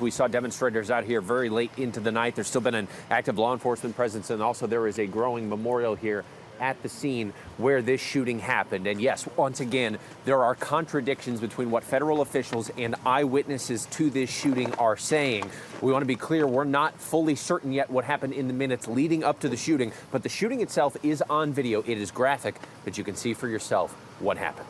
We saw demonstrators out here very late into the night. There's still been an active law enforcement presence, and also there is a growing memorial here at the scene where this shooting happened. And yes, once again, there are contradictions between what federal officials and eyewitnesses to this shooting are saying. We want to be clear, we're not fully certain yet what happened in the minutes leading up to the shooting, but the shooting itself is on video. It is graphic, but you can see for yourself what happened.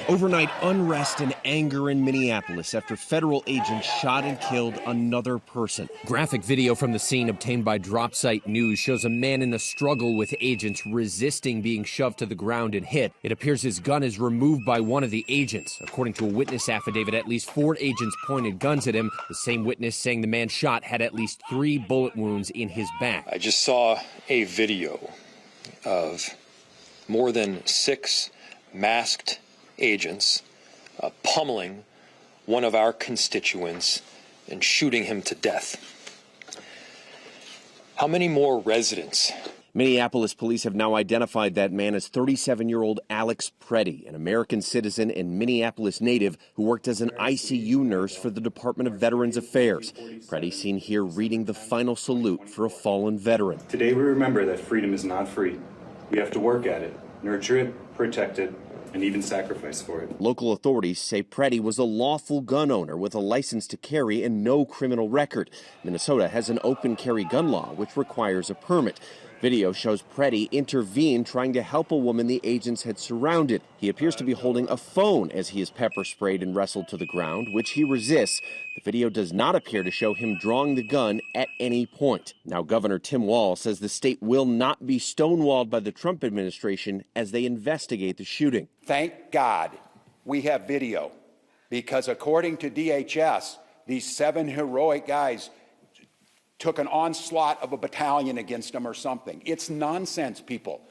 Overnight unrest and anger in Minneapolis after federal agents shot and killed another person. Graphic video from the scene obtained by Drop Site News shows a man in a struggle with agents resisting being shoved to the ground and hit. It appears his gun is removed by one of the agents. According to a witness affidavit, at least 4 agents pointed guns at him. The same witness saying the man shot had at least 3 bullet wounds in his back. I just saw a video of more than 6 masked agents pummeling one of our constituents and shooting him to death. How many more residents? Minneapolis police have now identified that man as 37-year-old Alex Pretti, an American citizen and Minneapolis native who worked as an ICU nurse for the Department of Veterans Affairs. Pretti seen here reading the final salute for a fallen veteran. Today we remember that freedom is not free. We have to work at it, nurture it, protect it, and even sacrifice for it. Local authorities say Pretti was a lawful gun owner with a license to carry and no criminal record. Minnesota has an open carry gun law which requires a permit. Video shows Pretti intervened trying to help a woman the agents had surrounded. He appears to be holding a phone as he is pepper sprayed and wrestled to the ground, which he resists. The video does not appear to show him drawing the gun at any point. Now, Governor Tim Walz says the state will not be stonewalled by the Trump administration as they investigate the shooting. Thank God we have video, because according to DHS, these 7 heroic guys took an onslaught of a battalion against them or something. It's nonsense, people.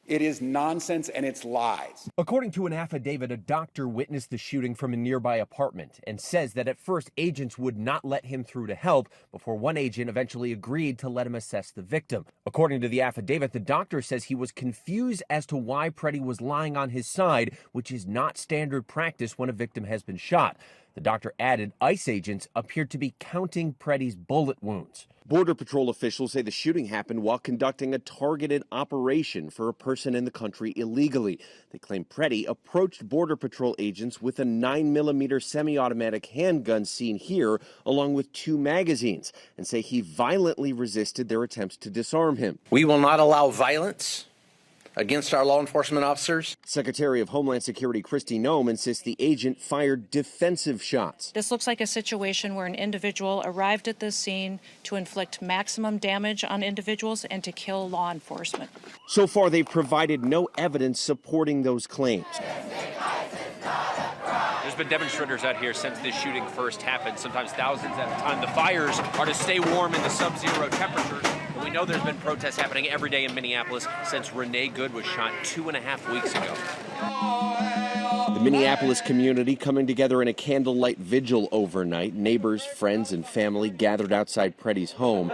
It is nonsense and it's lies. According to an affidavit, a doctor witnessed the shooting from a nearby apartment and says that at first agents would not let him through to help before one agent eventually agreed to let him assess the victim. According to the affidavit, the doctor says he was confused as to why Pretti was lying on his side, which is not standard practice when a victim has been shot. The doctor added ICE agents appeared to be counting Pretti's bullet wounds. Border Patrol officials say the shooting happened while conducting a targeted operation for a person in the country illegally. They claim Pretti approached Border Patrol agents with a 9mm semi-automatic handgun seen here, along with 2 magazines, and say he violently resisted their attempts to disarm him. We will not allow violence against our law enforcement officers. Secretary of Homeland Security Kristi Noem insists the agent fired defensive shots. This looks like a situation where an individual arrived at this scene to inflict maximum damage on individuals and to kill law enforcement. So far, they've provided no evidence supporting those claims. There's been demonstrators out here since this shooting first happened, sometimes thousands at a time. The fires are to stay warm in the sub-zero temperatures. And we know there's been protests happening every day in Minneapolis since Renee Good was shot 2.5 weeks ago. The Minneapolis community coming together in a candlelight vigil overnight. Neighbors, friends, and family gathered outside Pretti's home.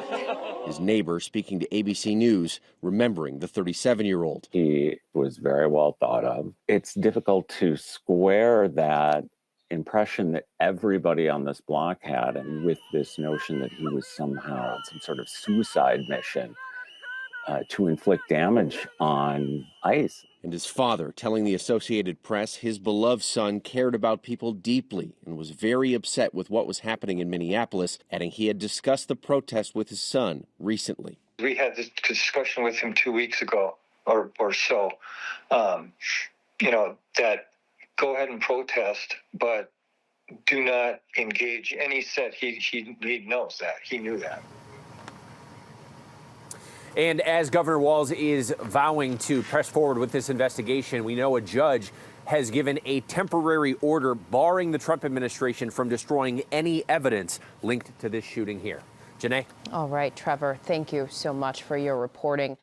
His neighbor speaking to ABC News, remembering the 37-year-old. He was very well thought of. It's difficult to square that impression that everybody on this block had, and with this notion that he was somehow on some sort of suicide mission to inflict damage on ICE. And his father telling the Associated Press his beloved son cared about people deeply and was very upset with what was happening in Minneapolis, adding he had discussed the protest with his son recently. We had this discussion with him 2 weeks ago or so, that go ahead and protest, but do not engage. And he said he knows that. He knew that. And as Governor Walz is vowing to press forward with this investigation, we know a judge has given a temporary order barring the Trump administration from destroying any evidence linked to this shooting here. Janae? All right, Trevor, thank you so much for your reporting.